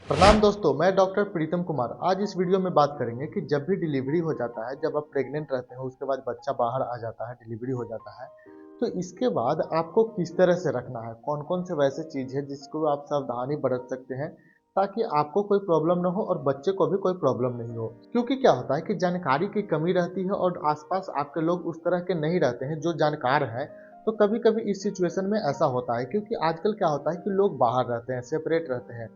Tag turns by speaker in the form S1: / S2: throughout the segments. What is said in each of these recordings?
S1: प्रणाम दोस्तों, मैं डॉक्टर प्रीतम कुमार। आज इस वीडियो में बात करेंगे कि जब भी डिलीवरी हो जाता है, जब आप प्रेग्नेंट रहते हैं, उसके बाद बच्चा बाहर आ जाता है, डिलीवरी हो जाता है, तो इसके बाद आपको किस तरह से रखना है, कौन-कौन से वैसे चीज़ है जिसको आप सावधानी बरत सकते हैं, ताकि आपको कोई प्रॉब्लम ना हो और बच्चे को भी कोई प्रॉब्लम नहीं हो। क्योंकि क्या होता है कि जानकारी की कमी रहती है और आस-पास आपके लोग उस तरह के नहीं रहते हैं जो जानकार हैं, तो कभी-कभी इस सिचुएशन में ऐसा होता है क्योंकि आजकल क्या होता है कि लोग बाहर रहते हैं, सेपरेट रहते हैं।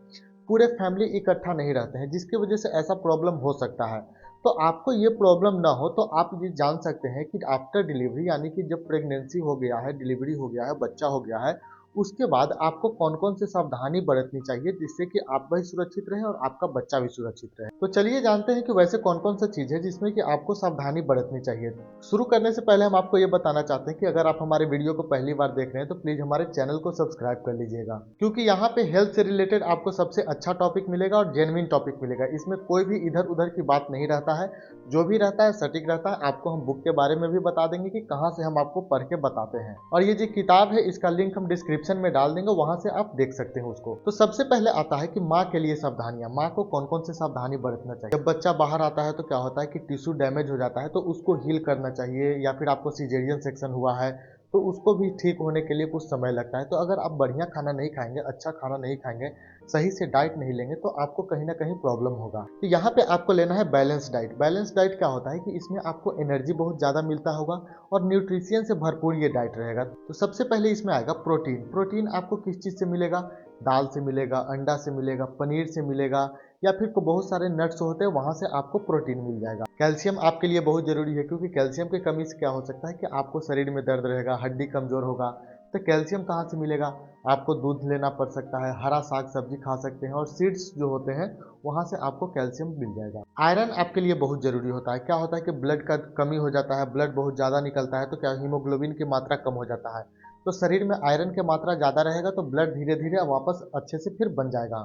S1: पूरे फैमिली इकट्ठा नहीं रहते हैं जिसकी वजह से ऐसा प्रॉब्लम हो सकता है। तो आपको ये प्रॉब्लम ना हो तो आप ये जान सकते हैं कि आफ्टर डिलीवरी यानी कि जब प्रेगनेंसी हो गया है, डिलीवरी हो गया है, बच्चा हो गया है, उसके बाद आपको कौन-कौन से सावधानी बरतनी चाहिए जिससे कि आप भी सुरक्षित रहें और आपका बच्चा भी सुरक्षित रहे। तो चलिए जानते हैं कि वैसे कौन-कौन सा चीज़ है जिसमें कि आपको सावधानी बरतनी चाहिए। शुरू करने से पहले हम आपको ये बताना चाहते हैं कि अगर आप हमारे वीडियो को पहली बार देख रहे हैं तो प्लीज़ हमारे चैनल को सब्सक्राइब कर लीजिएगा, क्योंकि यहाँ पे हेल्थ से रिलेटेड आपको सबसे अच्छा टॉपिक मिलेगा और जेन्युइन टॉपिक मिलेगा। इसमें कोई भी इधर-उधर की बात नहीं रहता है, जो भी रहता है सटीक रहता है। आपको हम बुक के बारे में भी बता देंगे कि कहाँ से हम आपको पढ़ के बताते हैं, और ये जो किताब है इसका लिंक हम डिस्क्रिप्शन में डाल देंगे, वहाँ से आप देख सकते हैं उसको। तो सबसे पहले आता है कि माँ के लिए सावधानियाँ। माँ को कौन-कौन से सावधानी बरतना चाहिए। जब बच्चा बाहर आता है तो क्या होता है कि टिश्यू डैमेज हो जाता है, तो उसको हील करना चाहिए, या फिर आपको सिजेरियन सेक्शन हुआ है तो उसको भी ठीक होने के लिए कुछ समय लगता है। तो अगर आप बढ़िया खाना नहीं खाएँगे, अच्छा खाना नहीं खाएँगे, सही से डाइट नहीं लेंगे तो आपको कहीं न कहीं प्रॉब्लम होगा। तो यहाँ पे आपको लेना है बैलेंस डाइट। बैलेंस डाइट क्या होता है कि इसमें आपको एनर्जी बहुत ज़्यादा मिलता होगा और न्यूट्रिशन से भरपूर ये डाइट रहेगा। तो सबसे पहले इसमें आएगा प्रोटीन। प्रोटीन आपको किस चीज़ से मिलेगा? दाल से मिलेगा, अंडा से मिलेगा, पनीर से मिलेगा, या फिर को बहुत सारे नट्स होते हैं, वहाँ से आपको प्रोटीन मिल जाएगा। कैल्शियम आपके लिए बहुत ज़रूरी है, क्योंकि कैल्शियम की कमी से क्या हो सकता है कि आपको शरीर में दर्द रहेगा, हड्डी कमज़ोर होगा। तो कैल्शियम कहाँ से मिलेगा? आपको दूध लेना पड़ सकता है, हरा साग सब्जी खा सकते हैं, और सीड्स जो होते हैं वहाँ से आपको कैल्शियम मिल जाएगा। आयरन आपके लिए बहुत ज़रूरी होता है। क्या होता है कि ब्लड का कमी हो जाता है, ब्लड बहुत ज़्यादा निकलता है, तो क्या हीमोग्लोबिन की मात्रा कम हो जाता है। तो शरीर में आयरन की मात्रा ज़्यादा रहेगा तो ब्लड धीरे-धीरे वापस अच्छे से फिर बन जाएगा।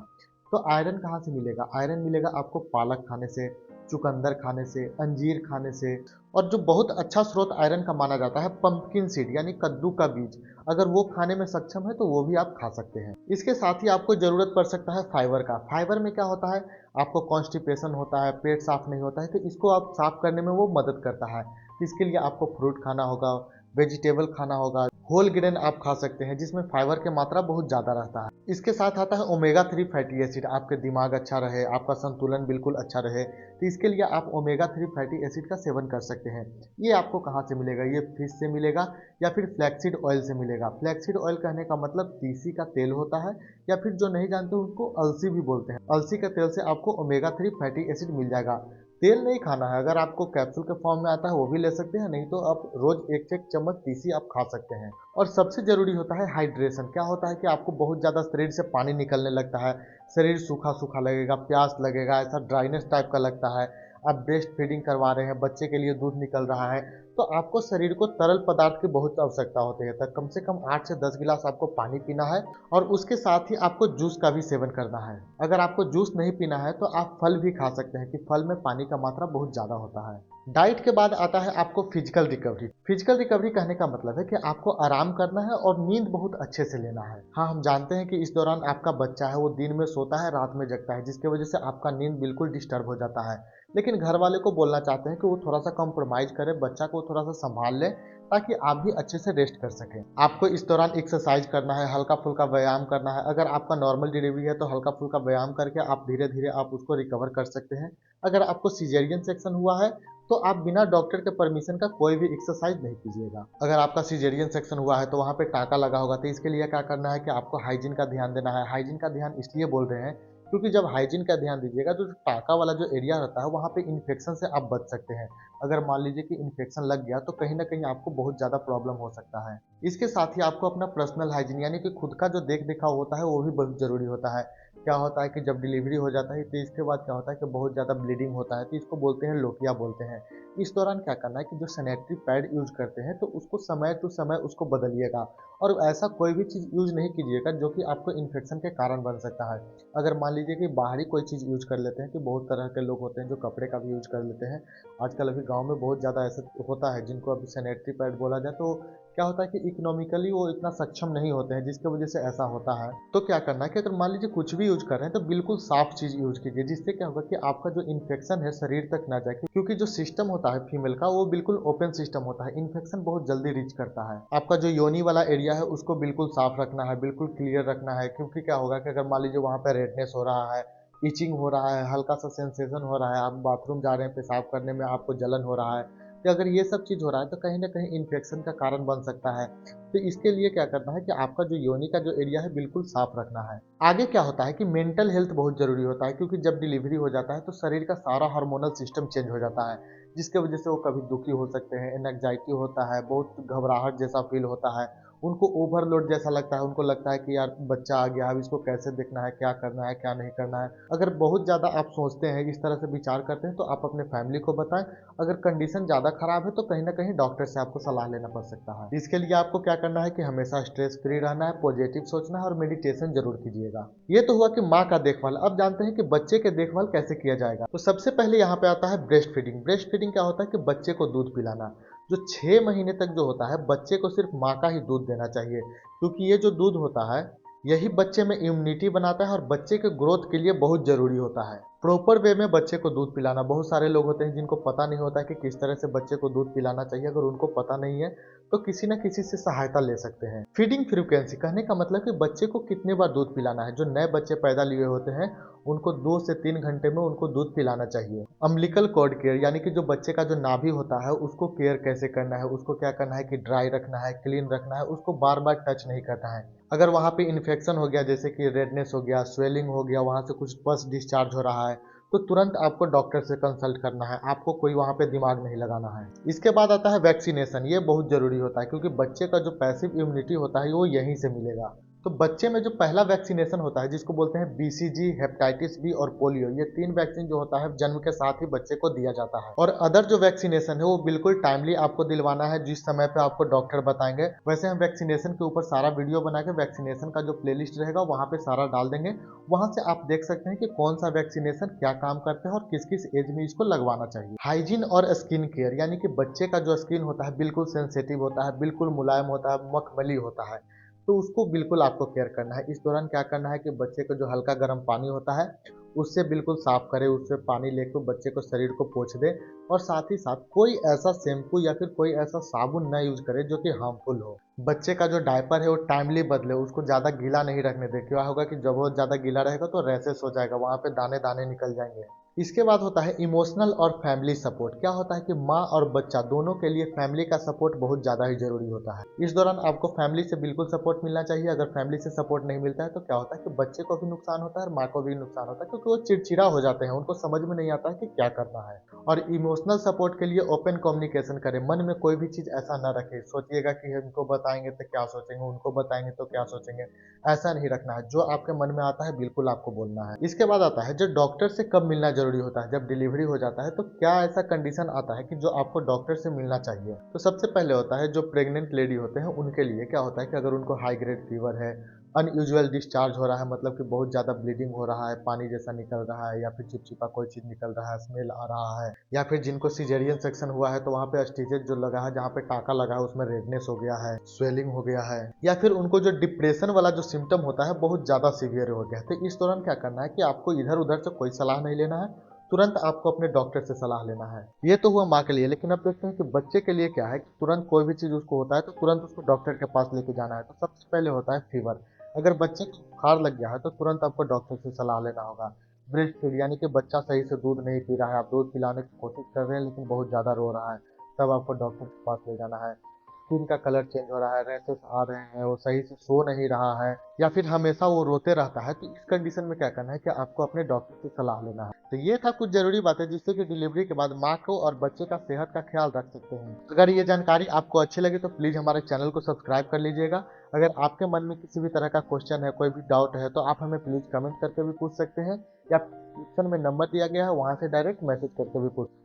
S1: तो आयरन कहाँ से मिलेगा? आयरन मिलेगा आपको पालक खाने से, चुकंदर खाने से, अंजीर खाने से, और जो बहुत अच्छा स्रोत आयरन का माना जाता है पंपकिन सीड यानी कद्दू का बीज, अगर वो खाने में सक्षम है तो वो भी आप खा सकते हैं। इसके साथ ही आपको ज़रूरत पड़ सकता है फाइबर का। फाइबर में क्या होता है, आपको कॉन्स्टिपेशन होता है, पेट साफ नहीं होता है, तो इसको आप साफ करने में वो मदद करता है। तो इसके लिए आपको फ्रूट खाना होगा, वेजिटेबल खाना होगा, होल ग्रेन आप खा सकते हैं जिसमें फाइबर की मात्रा बहुत ज़्यादा रहता है। इसके साथ आता है ओमेगा 3 फैटी एसिड। आपके दिमाग अच्छा रहे, आपका संतुलन बिल्कुल अच्छा रहे, तो इसके लिए आप ओमेगा 3 फैटी एसिड का सेवन कर सकते हैं। ये आपको कहाँ से मिलेगा? ये फिश से मिलेगा या फिर फ्लैक्सीड ऑयल से मिलेगा। फ्लैक्सीड ऑयल कहने का मतलब तीसी का तेल होता है, या फिर जो नहीं जानते उसको अलसी भी बोलते हैं। अलसी के तेल से आपको ओमेगा 3 फैटी एसिड मिल जाएगा। तेल नहीं खाना है, अगर आपको कैप्सूल के फॉर्म में आता है वो भी ले सकते हैं, नहीं तो आप रोज एक एक चम्मच तीसी आप खा सकते हैं। और सबसे जरूरी होता है हाइड्रेशन। क्या होता है कि आपको बहुत ज़्यादा शरीर से पानी निकलने लगता है, शरीर सूखा सूखा लगेगा, प्यास लगेगा, ऐसा ड्राइनेस टाइप का लगता है। आप ब्रेस्ट फीडिंग करवा रहे हैं, बच्चे के लिए दूध निकल रहा है, तो आपको शरीर को तरल पदार्थ की बहुत आवश्यकता होती है। तो कम से कम 8 से 10 गिलास आपको पानी पीना है, और उसके साथ ही आपको जूस का भी सेवन करना है। अगर आपको जूस नहीं पीना है तो आप फल भी खा सकते हैं, कि फल में पानी का मात्रा बहुत ज़्यादा होता है। डाइट के बाद आता है आपको फिजिकल रिकवरी। फिजिकल रिकवरी कहने का मतलब है कि आपको आराम करना है और नींद बहुत अच्छे से लेना है। हाँ, हम जानते हैं कि इस दौरान आपका बच्चा है वो दिन में सोता है, रात में जगता है, जिसकी वजह से आपका नींद बिल्कुल डिस्टर्ब हो जाता है। लेकिन घर वाले को बोलना चाहते हैं कि वो थोड़ा सा कॉम्प्रोमाइज़ करे, बच्चा को थोड़ा सा संभाल ले, ताकि आप भी अच्छे से रेस्ट कर सकें। आपको इस दौरान एक्सरसाइज करना है, हल्का-फुल्का व्यायाम करना है। अगर आपका नॉर्मल डिलीवरी है तो हल्का-फुल्का व्यायाम करके आप धीरे-धीरे आप उसको रिकवर कर सकते हैं। अगर आपको सिजेरियन सेक्शन हुआ है तो आप बिना डॉक्टर के परमिशन का कोई भी एक्सरसाइज नहीं कीजिएगा। अगर आपका सिजेरियन सेक्शन हुआ है तो वहाँ पे टाँका लगा होगा, तो इसके लिए क्या करना है कि आपको हाइजीन का ध्यान देना है। हाइजीन का ध्यान इसलिए बोल रहे हैं क्योंकि जब हाइजीन का ध्यान दीजिएगा तो जो टाँका वाला जो एरिया रहता है वहाँ पे इन्फेक्शन से आप बच सकते हैं। अगर मान लीजिए कि इन्फेक्शन लग गया तो कहीं न कहीं आपको बहुत ज़्यादा प्रॉब्लम हो सकता है। इसके साथ ही आपको अपना पर्सनल हाइजीन यानी कि खुद का जो देख-दिखाव होता है वो भी बहुत ज़रूरी होता है। क्या होता है कि जब डिलीवरी हो जाता है तो इसके बाद क्या होता है कि बहुत ज़्यादा ब्लीडिंग होता है, तो इसको बोलते हैं लोकिया बोलते हैं। इस दौरान क्या करना है कि जो सैनिटरी पैड यूज़ करते हैं तो उसको समय टू समय उसको बदलिएगा, और ऐसा कोई भी चीज़ यूज़ नहीं कीजिएगा जो कि आपको इन्फेक्शन के कारण बन सकता है। अगर मान लीजिए कि बाहरी कोई चीज़ यूज़ कर लेते हैं, कि बहुत तरह के लोग होते हैं जो कपड़े का भी यूज़ कर लेते हैं। आजकल अभी गाँव में बहुत ज़्यादा ऐसा होता है जिनको अभी सैनिटरी पैड बोला जाए, तो क्या होता है कि इकोनॉमिकली वो इतना सक्षम नहीं होते हैं, जिसकी वजह से ऐसा होता है। तो क्या करना है कि अगर मान लीजिए कुछ भी यूज कर रहे हैं तो बिल्कुल साफ चीज यूज कीजिए, जिससे क्या होगा कि आपका जो इन्फेक्शन है शरीर तक ना जाए, क्योंकि जो सिस्टम होता है फीमेल का वो बिल्कुल ओपन सिस्टम होता है, इन्फेक्शन बहुत जल्दी रीच करता है। आपका जो योनि वाला एरिया है उसको बिल्कुल साफ रखना है, बिल्कुल क्लियर रखना है, क्योंकि क्या होगा कि अगर मान लीजिए वहाँ पे रेडनेस हो रहा है, इचिंग हो रहा है, हल्का सा सेंसेशन हो रहा है, आप बाथरूम जा रहे हैं, पेशाब करने में आपको जलन हो रहा है, तो अगर ये सब चीज़ हो रहा है तो कहीं न कहीं इन्फेक्शन का कारण बन सकता है। तो इसके लिए क्या करना है कि आपका जो योनि का जो एरिया है बिल्कुल साफ रखना है। आगे क्या होता है कि मेंटल हेल्थ बहुत ज़रूरी होता है, क्योंकि जब डिलीवरी हो जाता है तो शरीर का सारा हार्मोनल सिस्टम चेंज हो जाता है, जिसके वजह से वो कभी दुखी हो सकते हैं, एंग्जायटी होता है, बहुत घबराहट जैसा फील होता है, उनको ओवरलोड जैसा लगता है, उनको लगता है कि यार बच्चा आ गया, अब इसको कैसे देखना है, क्या करना है, क्या नहीं करना है। अगर बहुत ज़्यादा आप सोचते हैं, इस तरह से विचार करते हैं, तो आप अपने फैमिली को बताएं। अगर कंडीशन ज़्यादा खराब है तो कहीं ना कहीं डॉक्टर से आपको सलाह लेना पड़ सकता है। इसके लिए आपको क्या करना है कि हमेशा स्ट्रेस फ्री रहना है, पॉजिटिव सोचना है और मेडिटेशन जरूर कीजिएगा। ये तो हुआ कि माँ का देखभाल। अब जानते हैं कि बच्चे के देखभाल कैसे किया जाएगा। तो सबसे पहले यहाँ पे आता है ब्रेस्ट फीडिंग। ब्रेस्ट फीडिंग क्या होता है कि बच्चे को दूध पिलाना। जो 6 महीने तक जो होता है बच्चे को सिर्फ माँ का ही दूध देना चाहिए, क्योंकि ये जो दूध होता है यही बच्चे में इम्यूनिटी बनाता है और बच्चे के ग्रोथ के लिए बहुत जरूरी होता है। प्रॉपर वे में बच्चे को दूध पिलाना। बहुत सारे लोग होते हैं जिनको पता नहीं होता है कि किस तरह से बच्चे को दूध पिलाना चाहिए। अगर उनको पता नहीं है तो किसी न किसी से सहायता ले सकते हैं। फीडिंग फ्रीक्वेंसी कहने का मतलब कि बच्चे को कितने बार दूध पिलाना है। जो नए बच्चे पैदा लिए होते हैं उनको 2 से 3 घंटे में उनको दूध पिलाना चाहिए। अम्बिलिकल कॉर्ड केयर यानी कि जो बच्चे का जो नाभि होता है उसको केयर कैसे करना है, उसको क्या करना है कि ड्राई रखना है, क्लीन रखना है, उसको बार बार टच नहीं करना है। अगर वहाँ पे इन्फेक्शन हो गया, जैसे कि रेडनेस हो गया, स्वेलिंग हो गया, वहाँ से कुछ पस डिस्चार्ज हो रहा है, तो तुरंत आपको डॉक्टर से कंसल्ट करना है। आपको कोई वहाँ पे दिमाग नहीं लगाना है। इसके बाद आता है वैक्सीनेशन। ये बहुत ज़रूरी होता है, क्योंकि बच्चे का जो पैसिव इम्यूनिटी होता है वो यहीं से मिलेगा। तो बच्चे में जो पहला वैक्सीनेशन होता है जिसको बोलते हैं बीसीजी, हेपेटाइटिस बी और पोलियो, ये 3 वैक्सीन जो होता है जन्म के साथ ही बच्चे को दिया जाता है। और अदर जो वैक्सीनेशन है वो बिल्कुल टाइमली आपको दिलवाना है, जिस समय पे आपको डॉक्टर बताएंगे। वैसे हम वैक्सीनेशन के ऊपर सारा वीडियो बना के वैक्सीनेशन का जो प्लेलिस्ट रहेगा वहाँ पे सारा डाल देंगे। वहाँ से आप देख सकते हैं कि कौन सा वैक्सीनेशन क्या काम करते हैं और किस किस एज में इसको लगवाना चाहिए। हाइजीन और स्किन केयर यानी कि बच्चे का जो स्किन होता है बिल्कुल सेंसिटिव होता है, बिल्कुल मुलायम होता है, मखमली होता है, तो उसको बिल्कुल आपको केयर करना है। इस दौरान क्या करना है कि बच्चे को जो हल्का गर्म पानी होता है उससे बिल्कुल साफ करें, उससे पानी लेकर बच्चे को शरीर को पोंछ दे। और साथ ही साथ कोई ऐसा शैम्पू या फिर कोई ऐसा साबुन ना यूज करे जो कि हार्मफुल हो। बच्चे का जो डायपर है वो टाइमली बदले, उसको ज़्यादा गीला नहीं रखने दे। क्या होगा कि जब बहुत ज़्यादा गीला रहेगा तो रैसेस हो जाएगा, वहाँ पे दाने दाने निकल जाएंगे। इसके बाद होता है इमोशनल और फैमिली सपोर्ट। क्या होता है कि माँ और बच्चा दोनों के लिए फैमिली का सपोर्ट बहुत ज़्यादा ही जरूरी होता है। इस दौरान आपको फैमिली से बिल्कुल सपोर्ट मिलना चाहिए। अगर फैमिली से सपोर्ट नहीं मिलता है तो क्या होता है कि बच्चे को भी नुकसान होता है और माँ को भी नुकसान होता है, क्योंकि वो चिड़चिड़ा हो जाते हैं, उनको समझ में नहीं आता है कि क्या करना है। और इमोशनल सपोर्ट के लिए ओपन कम्युनिकेशन करें। मन में कोई भी चीज़ ऐसा ना रखें, सोचिएगा कि इनको बताएंगे तो क्या सोचेंगे, उनको बताएंगे तो क्या सोचेंगे। ऐसा नहीं रखना है। जो आपके मन में आता है बिल्कुल आपको बोलना है। इसके बाद आता है जो डॉक्टर से कब मिलना जरूरी होता है। जब डिलीवरी हो जाता है तो क्या ऐसा कंडीशन आता है कि जो आपको डॉक्टर से मिलना चाहिए। तो सबसे पहले होता है जो प्रेग्नेंट लेडी होते हैं उनके लिए क्या होता है कि अगर उनको हाई ग्रेड फीवर है, अनयूजुअल डिस्चार्ज हो रहा है, मतलब कि बहुत ज़्यादा ब्लीडिंग हो रहा है, पानी जैसा निकल रहा है, या फिर चिपचिपा कोई चीज़ निकल रहा है, स्मेल आ रहा है, या फिर जिनको सिजेरियन सेक्शन हुआ है तो वहाँ पे स्टिचेज जो लगा है, जहाँ पे टाका लगा है उसमें रेडनेस हो गया है, स्वेलिंग हो गया है, या फिर उनको जो डिप्रेशन वाला जो सिम्टम होता है बहुत ज़्यादा सीवियर हो गया है, तो इस दौरान क्या करना है कि आपको इधर उधर से कोई सलाह नहीं लेना है। तुरंत आपको अपने डॉक्टर से सलाह लेना है। ये तो हुआ माँ के लिए, लेकिन अब देखते हैं कि बच्चे के लिए क्या है कि तुरंत कोई भी चीज़ उसको होता है तो तुरंत उसको डॉक्टर के पास लेके जाना है। तो सबसे पहले होता है फीवर। अगर बच्चे को बुखार लग गया है तो तुरंत आपको डॉक्टर से सलाह लेना होगा। ब्रेस्ट फीड यानी कि बच्चा सही से दूध नहीं पी रहा है, आप दूध पिलाने की कोशिश कर रहे हैं लेकिन बहुत ज़्यादा रो रहा है, तब आपको डॉक्टर के पास ले जाना है। स्किन का कलर चेंज हो रहा है, रैशेस आ रहे हैं, वो सही से सो नहीं रहा है, या फिर हमेशा वो रोते रहता है, तो इस कंडीशन में क्या करना है कि आपको अपने डॉक्टर से सलाह लेना है। तो ये था कुछ जरूरी बातें जिससे कि डिलीवरी के बाद माँ को और बच्चे का सेहत का ख्याल रख सकते हैं। अगर ये जानकारी आपको अच्छी लगी तो प्लीज़ हमारे चैनल को सब्सक्राइब कर लीजिएगा। अगर आपके मन में किसी भी तरह का क्वेश्चन है, कोई भी डाउट है, तो आप हमें प्लीज़ कमेंट करके भी पूछ सकते हैं, या डिस्क्रिप्शन में नंबर दिया गया है वहाँ से डायरेक्ट मैसेज करके भी पूछ सकते हैं।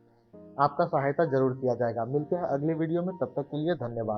S1: आपका सहायता जरूर किया जाएगा। मिलते हैं अगली वीडियो में, तब तक के लिए धन्यवाद।